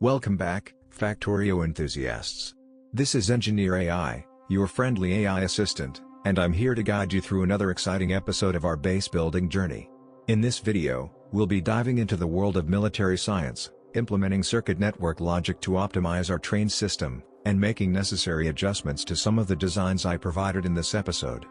Welcome back, Factorio enthusiasts. This is Engineer AI, your friendly AI assistant, and I'm here to guide you through another exciting episode of our base building journey. In this video, we'll be diving into the world of military science, implementing circuit network logic to optimize our train system, and making necessary adjustments to some of the designs I provided in this episode.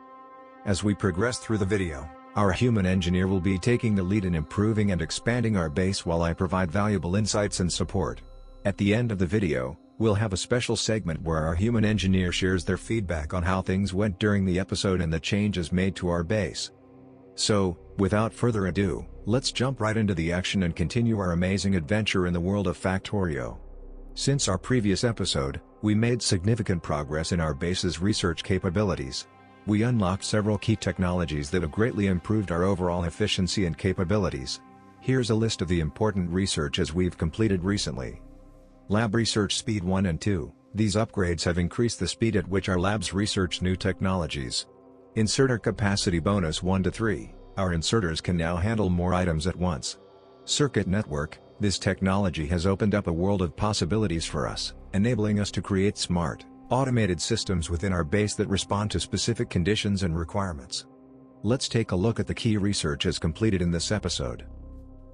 As we progress through the video, our human engineer will be taking the lead in improving and expanding our base while I provide valuable insights and support. At the end of the video, we'll have a special segment where our human engineer shares their feedback on how things went during the episode and the changes made to our base. So, without further ado, let's jump right into the action and continue our amazing adventure in the world of Factorio. Since our previous episode, we made significant progress in our base's research capabilities. We unlocked several key technologies that have greatly improved our overall efficiency and capabilities. Here's a list of the important researches we've completed recently. Lab Research Speed 1 and 2, these upgrades have increased the speed at which our labs research new technologies. Inserter Capacity Bonus 1 to 3, our inserters can now handle more items at once. Circuit Network, this technology has opened up a world of possibilities for us, enabling us to create smart, automated systems within our base that respond to specific conditions and requirements. Let's take a look at the key research as completed in this episode.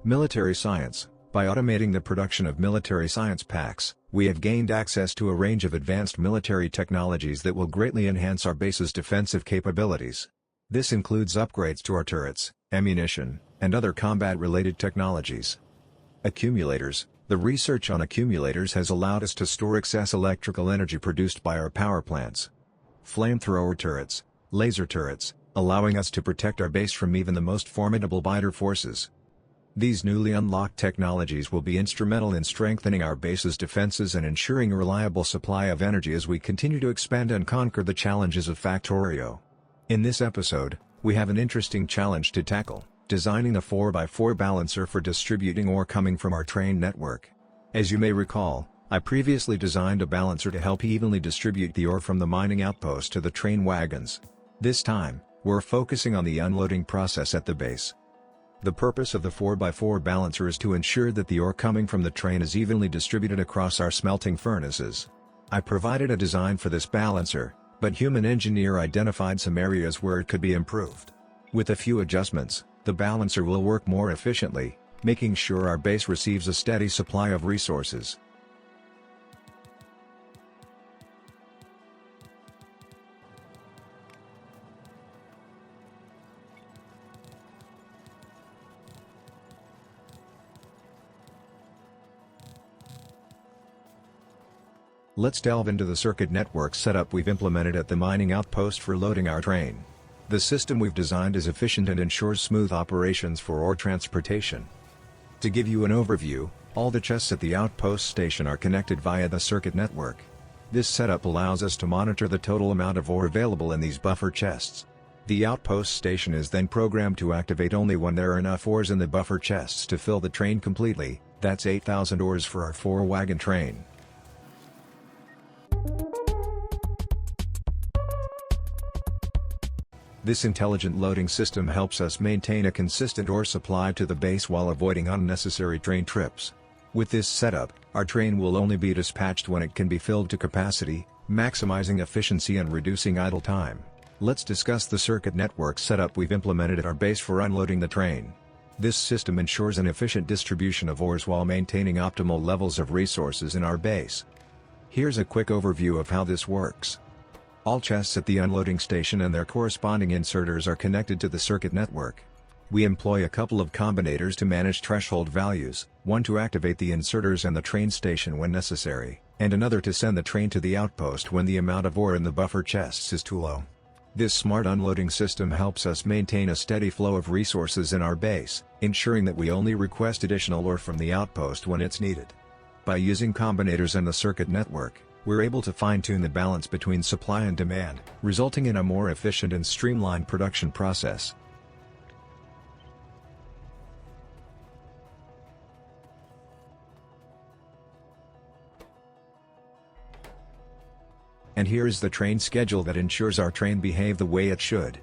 Military Science. By automating the production of military science packs, we have gained access to a range of advanced military technologies that will greatly enhance our base's defensive capabilities. This includes upgrades to our turrets, ammunition, and other combat-related technologies. Accumulators. The research on accumulators has allowed us to store excess electrical energy produced by our power plants. Flamethrower turrets, laser turrets, allowing us to protect our base from even the most formidable fighter forces. These newly unlocked technologies will be instrumental in strengthening our base's defenses and ensuring a reliable supply of energy as we continue to expand and conquer the challenges of Factorio. In this episode, we have an interesting challenge to tackle, designing a 4x4 balancer for distributing ore coming from our train network. As you may recall, I previously designed a balancer to help evenly distribute the ore from the mining outpost to the train wagons. This time, we're focusing on the unloading process at the base. The purpose of the 4x4 balancer is to ensure that the ore coming from the train is evenly distributed across our smelting furnaces. I provided a design for this balancer, but human engineer identified some areas where it could be improved. With a few adjustments, the balancer will work more efficiently, making sure our base receives a steady supply of resources. Let's delve into the circuit network setup we've implemented at the mining outpost for loading our train. The system we've designed is efficient and ensures smooth operations for ore transportation. To give you an overview, all the chests at the outpost station are connected via the circuit network. This setup allows us to monitor the total amount of ore available in these buffer chests. The outpost station is then programmed to activate only when there are enough ores in the buffer chests to fill the train completely. That's 8,000 ores for our 4-wagon train. This intelligent loading system helps us maintain a consistent ore supply to the base while avoiding unnecessary train trips. With this setup, our train will only be dispatched when it can be filled to capacity, maximizing efficiency and reducing idle time. Let's discuss the circuit network setup we've implemented at our base for unloading the train. This system ensures an efficient distribution of ores while maintaining optimal levels of resources in our base. Here's a quick overview of how this works. All chests at the unloading station and their corresponding inserters are connected to the circuit network. We employ a couple of combinators to manage threshold values, one to activate the inserters and the train station when necessary, and another to send the train to the outpost when the amount of ore in the buffer chests is too low. This smart unloading system helps us maintain a steady flow of resources in our base, ensuring that we only request additional ore from the outpost when it's needed. By using combinators and the circuit network, we're able to fine-tune the balance between supply and demand, resulting in a more efficient and streamlined production process. And here is the train schedule that ensures our train behave the way it should.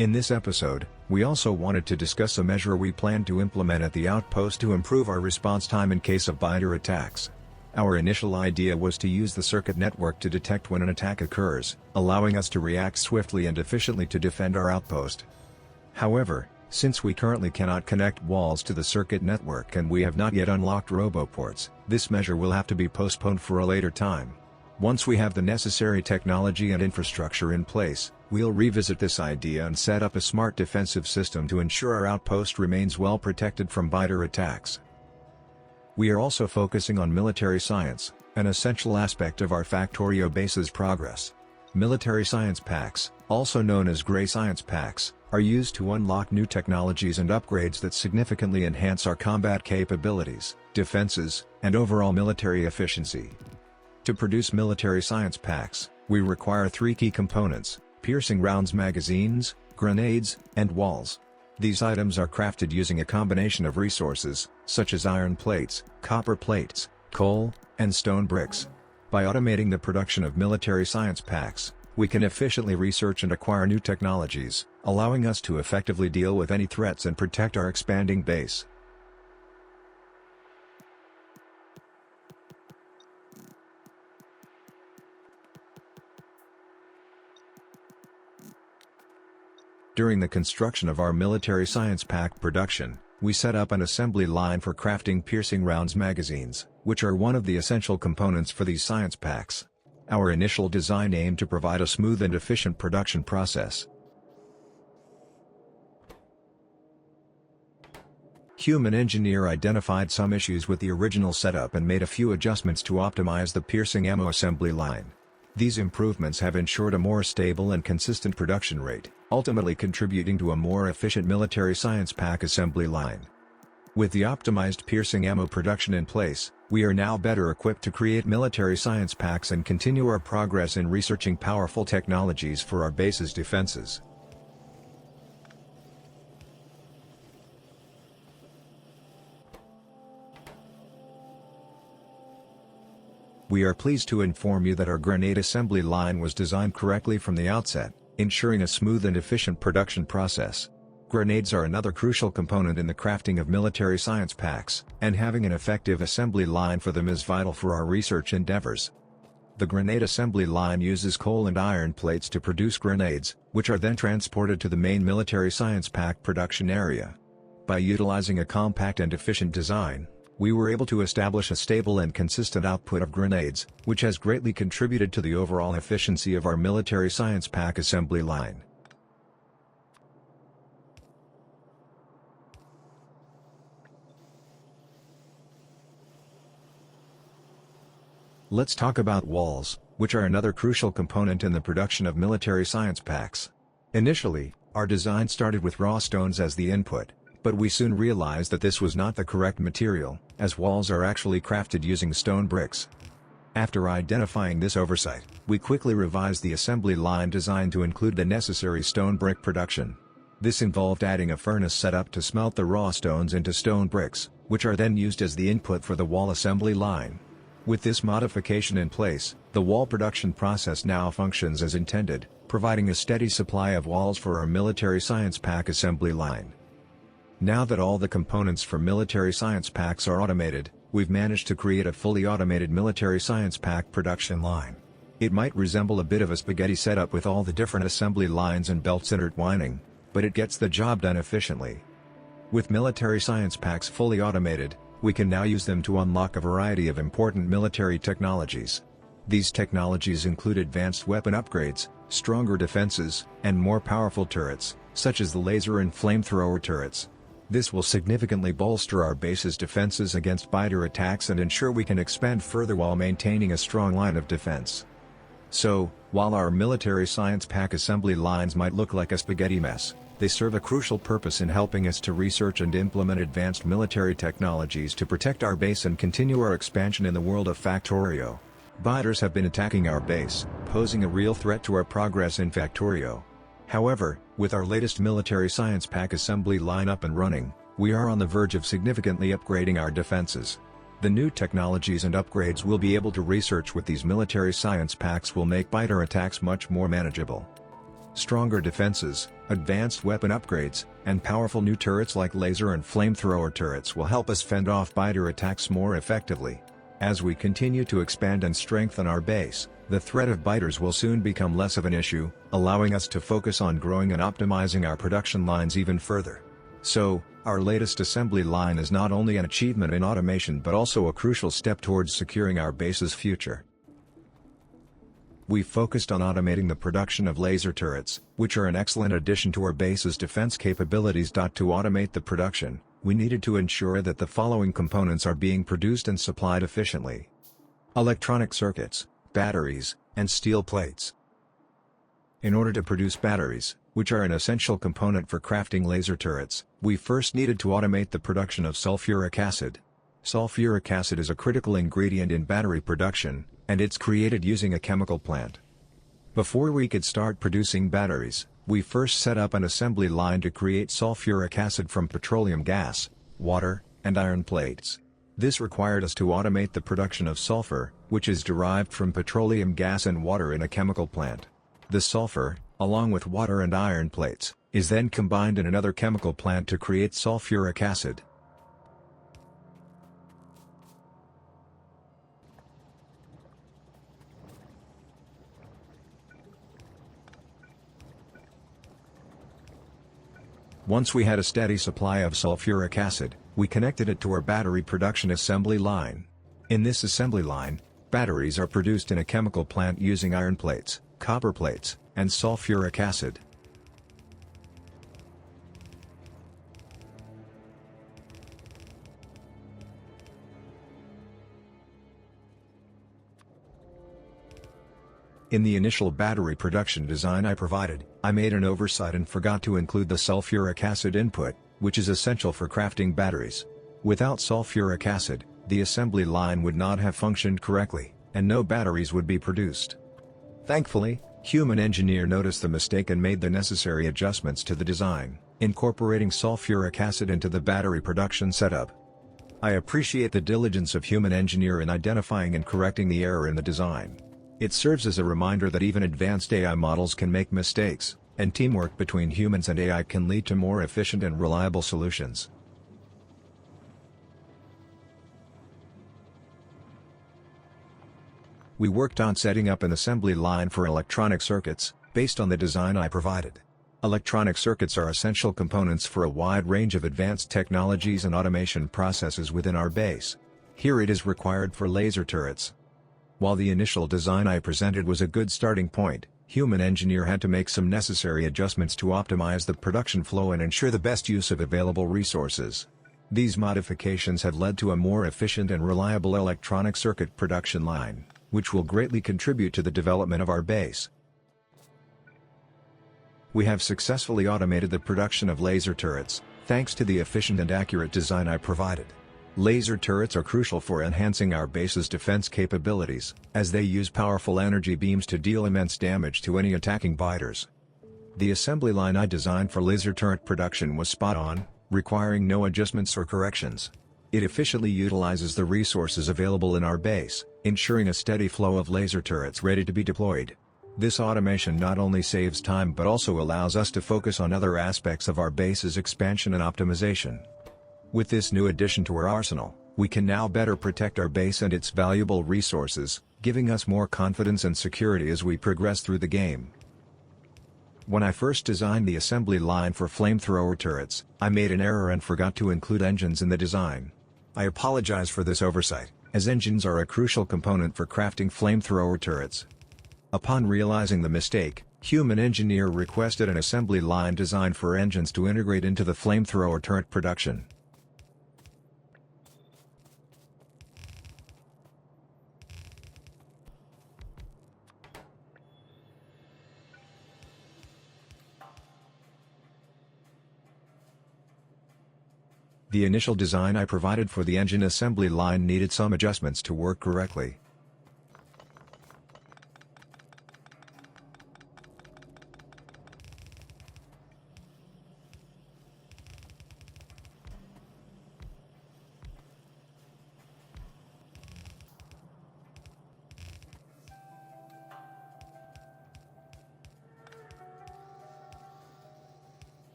In this episode, we also wanted to discuss a measure we plan to implement at the outpost to improve our response time in case of biter attacks. Our initial idea was to use the circuit network to detect when an attack occurs, allowing us to react swiftly and efficiently to defend our outpost. However, since we currently cannot connect walls to the circuit network and we have not yet unlocked roboports, this measure will have to be postponed for a later time. Once we have the necessary technology and infrastructure in place, we'll revisit this idea and set up a smart defensive system to ensure our outpost remains well protected from biter attacks. We are also focusing on military science, an essential aspect of our Factorio base's progress. Military science packs, also known as gray science packs, are used to unlock new technologies and upgrades that significantly enhance our combat capabilities, defenses, and overall military efficiency. To produce military science packs, we require three key components: piercing rounds magazines, grenades, and walls. These items are crafted using a combination of resources, such as iron plates, copper plates, coal, and stone bricks. By automating the production of military science packs, we can efficiently research and acquire new technologies, allowing us to effectively deal with any threats and protect our expanding base. During the construction of our military science pack production, we set up an assembly line for crafting piercing rounds magazines, which are one of the essential components for these science packs. Our initial design aimed to provide a smooth and efficient production process. Human engineer identified some issues with the original setup and made a few adjustments to optimize the piercing ammo assembly line. These improvements have ensured a more stable and consistent production rate, ultimately contributing to a more efficient military science pack assembly line. With the optimized piercing ammo production in place, we are now better equipped to create military science packs and continue our progress in researching powerful technologies for our base's defenses. We are pleased to inform you that our grenade assembly line was designed correctly from the outset, ensuring a smooth and efficient production process. Grenades are another crucial component in the crafting of military science packs, and having an effective assembly line for them is vital for our research endeavors. The grenade assembly line uses coal and iron plates to produce grenades, which are then transported to the main military science pack production area. By utilizing a compact and efficient design, we were able to establish a stable and consistent output of grenades, which has greatly contributed to the overall efficiency of our military science pack assembly line. Let's talk about walls, which are another crucial component in the production of military science packs. Initially, our design started with raw stones as the input, but we soon realized that this was not the correct material, as walls are actually crafted using stone bricks. After identifying this oversight, we quickly revised the assembly line design to include the necessary stone brick production. This involved adding a furnace setup to smelt the raw stones into stone bricks, which are then used as the input for the wall assembly line. With this modification in place, the wall production process now functions as intended, providing a steady supply of walls for our military science pack assembly line. Now that all the components for military science packs are automated, we've managed to create a fully automated military science pack production line. It might resemble a bit of a spaghetti setup with all the different assembly lines and belts intertwining, but it gets the job done efficiently. With military science packs fully automated, we can now use them to unlock a variety of important military technologies. These technologies include advanced weapon upgrades, stronger defenses, and more powerful turrets, such as the laser and flamethrower turrets. This will significantly bolster our base's defenses against biter attacks and ensure we can expand further while maintaining a strong line of defense. So, while our military science pack assembly lines might look like a spaghetti mess, they serve a crucial purpose in helping us to research and implement advanced military technologies to protect our base and continue our expansion in the world of Factorio. Biters have been attacking our base, posing a real threat to our progress in Factorio. However, with our latest military science pack assembly line up and running, we are on the verge of significantly upgrading our defenses. The new technologies and upgrades we'll be able to research with these military science packs will make biter attacks much more manageable. Stronger defenses, advanced weapon upgrades, and powerful new turrets like laser and flamethrower turrets will help us fend off biter attacks more effectively. As we continue to expand and strengthen our base, the threat of biters will soon become less of an issue, allowing us to focus on growing and optimizing our production lines even further. So, our latest assembly line is not only an achievement in automation but also a crucial step towards securing our base's future. We focused on automating the production of laser turrets, which are an excellent addition to our base's defense capabilities. To automate the production, we needed to ensure that the following components are being produced and supplied efficiently: electronic circuits, batteries, and steel plates. In order to produce batteries, which are an essential component for crafting laser turrets, we first needed to automate the production of sulfuric acid. Sulfuric acid is a critical ingredient in battery production, and it's created using a chemical plant. Before we could start producing batteries, we first set up an assembly line to create sulfuric acid from petroleum gas, water, and iron plates. This required us to automate the production of sulfur, which is derived from petroleum gas and water in a chemical plant. The sulfur, along with water and iron plates, is then combined in another chemical plant to create sulfuric acid. Once we had a steady supply of sulfuric acid, we connected it to our battery production assembly line. In this assembly line, batteries are produced in a chemical plant using iron plates, copper plates, and sulfuric acid. In the initial battery production design I provided, I made an oversight and forgot to include the sulfuric acid input, which is essential for crafting batteries. Without sulfuric acid, the assembly line would not have functioned correctly, and no batteries would be produced. Thankfully, human engineer noticed the mistake and made the necessary adjustments to the design, incorporating sulfuric acid into the battery production setup. I appreciate the diligence of human engineer in identifying and correcting the error in the design. It serves as a reminder that even advanced AI models can make mistakes, and teamwork between humans and AI can lead to more efficient and reliable solutions. We worked on setting up an assembly line for electronic circuits, based on the design I provided. Electronic circuits are essential components for a wide range of advanced technologies and automation processes within our base. Here it is required for laser turrets. While the initial design I presented was a good starting point, human engineer had to make some necessary adjustments to optimize the production flow and ensure the best use of available resources. These modifications have led to a more efficient and reliable electronic circuit production line, which will greatly contribute to the development of our base. We have successfully automated the production of laser turrets, thanks to the efficient and accurate design I provided. Laser turrets are crucial for enhancing our base's defense capabilities, as they use powerful energy beams to deal immense damage to any attacking biters. The assembly line I designed for laser turret production was spot on, requiring no adjustments or corrections. It efficiently utilizes the resources available in our base, ensuring a steady flow of laser turrets ready to be deployed. This automation not only saves time but also allows us to focus on other aspects of our base's expansion and optimization. With this new addition to our arsenal, we can now better protect our base and its valuable resources, giving us more confidence and security as we progress through the game. When I first designed the assembly line for flamethrower turrets, I made an error and forgot to include engines in the design. I apologize for this oversight, as engines are a crucial component for crafting flamethrower turrets. Upon realizing the mistake, human engineer requested an assembly line designed for engines to integrate into the flamethrower turret production. The initial design I provided for the engine assembly line needed some adjustments to work correctly.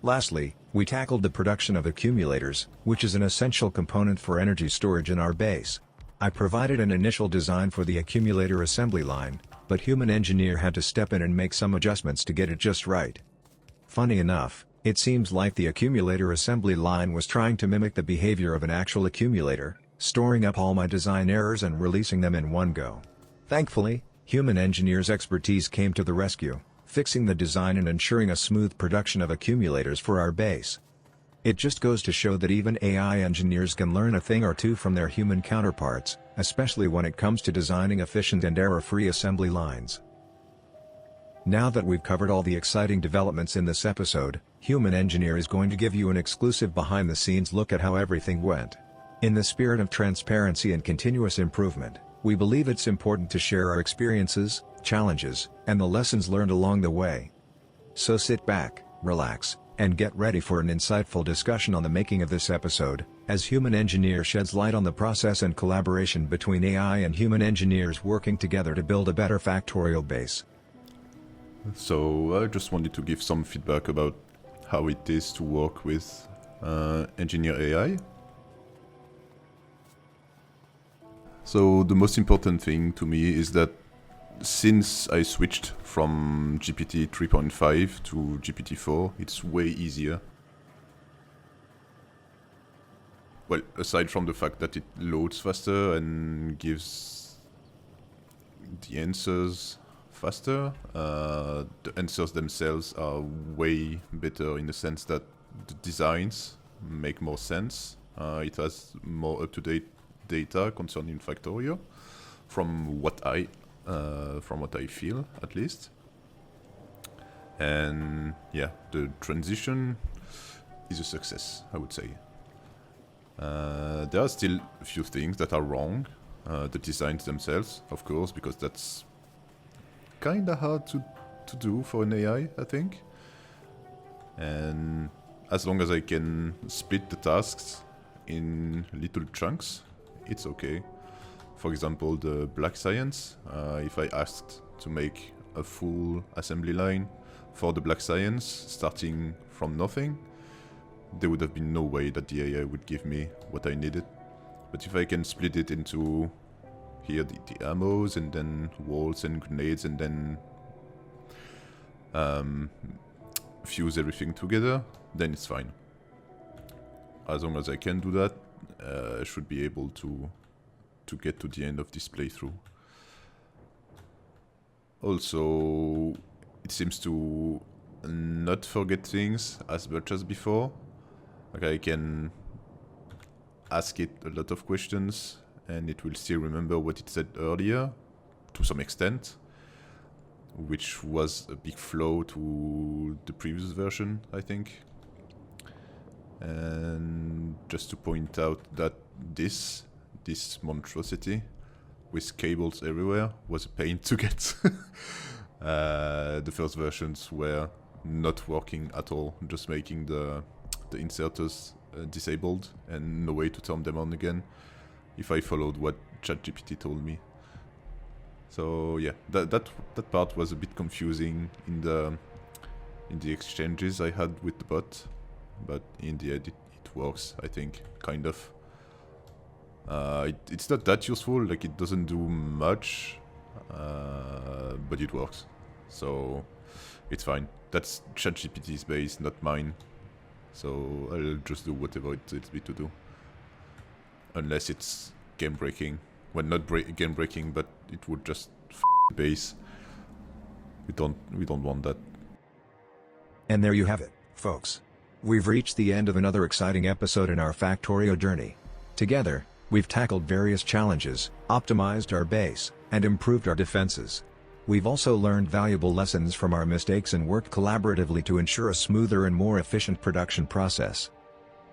Lastly, we tackled the production of accumulators, which is an essential component for energy storage in our base. I provided an initial design for the accumulator assembly line, but human engineer had to step in and make some adjustments to get it just right. Funny enough, it seems like the accumulator assembly line was trying to mimic the behavior of an actual accumulator, storing up all my design errors and releasing them in one go. Thankfully, human engineer's expertise came to the rescue, fixing the design and ensuring a smooth production of accumulators for our base. It just goes to show that even AI engineers can learn a thing or two from their human counterparts, especially when it comes to designing efficient and error-free assembly lines. Now that we've covered all the exciting developments in this episode, Human Engineer is going to give you an exclusive behind-the-scenes look at how everything went. In the spirit of transparency and continuous improvement, we believe it's important to share our experiences, challenges, and the lessons learned along the way. So sit back, relax, and get ready for an insightful discussion on the making of this episode, as Human Engineer sheds light on the process and collaboration between AI and human engineers working together to build a better Factorio base. So I just wanted to give some feedback about how it is to work with Engineer AI. So the most important thing to me is that since I switched from GPT 3.5 to GPT 4, it's way easier. Well, aside from the fact that it loads faster and gives the answers faster, the answers themselves are way better in the sense that the designs make more sense. It has more up-to-date data concerning Factorio, from what I feel, at least. And yeah, the transition is a success, I would say. There are still a few things that are wrong. The designs themselves, of course, because that's kinda hard to do for an AI, I think. And as long as I can split the tasks in little chunks, it's okay. For example, the black science, if I asked to make a full assembly line for the black science, starting from nothing, there would have been no way that the AI would give me what I needed. But if I can split it into here the ammos, and then walls and grenades, and then fuse everything together, then it's fine. As long as I can do that, I should be able to get to the end of this playthrough. Also, it seems to not forget things as much as before. Like, I can ask it a lot of questions and it will still remember what it said earlier, to some extent, which was a big flaw to the previous version, I think. And just to point out that this monstrosity with cables everywhere was a pain to get. The first versions were not working at all, just making the inserters disabled and no way to turn them on again if I followed what ChatGPT told me. So yeah, that part was a bit confusing in the exchanges I had with the bot, but in the end it works, I think, kind of. It's not that useful, like it doesn't do much, but it works, so it's fine. That's ChatGPT's base, not mine, so I'll just do whatever it tells me to do, unless it's game breaking. Well, not game breaking, but it would just the base. We don't want that. And there you have it, folks. We've reached the end of another exciting episode in our Factorio journey. Together, we've tackled various challenges, optimized our base, and improved our defenses. We've also learned valuable lessons from our mistakes and worked collaboratively to ensure a smoother and more efficient production process.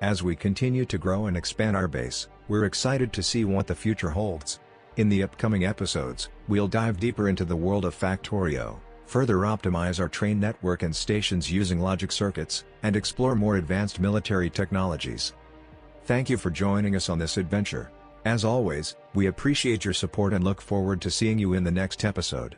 As we continue to grow and expand our base, we're excited to see what the future holds. In the upcoming episodes, we'll dive deeper into the world of Factorio, further optimize our train network and stations using logic circuits, and explore more advanced military technologies. Thank you for joining us on this adventure. As always, we appreciate your support and look forward to seeing you in the next episode.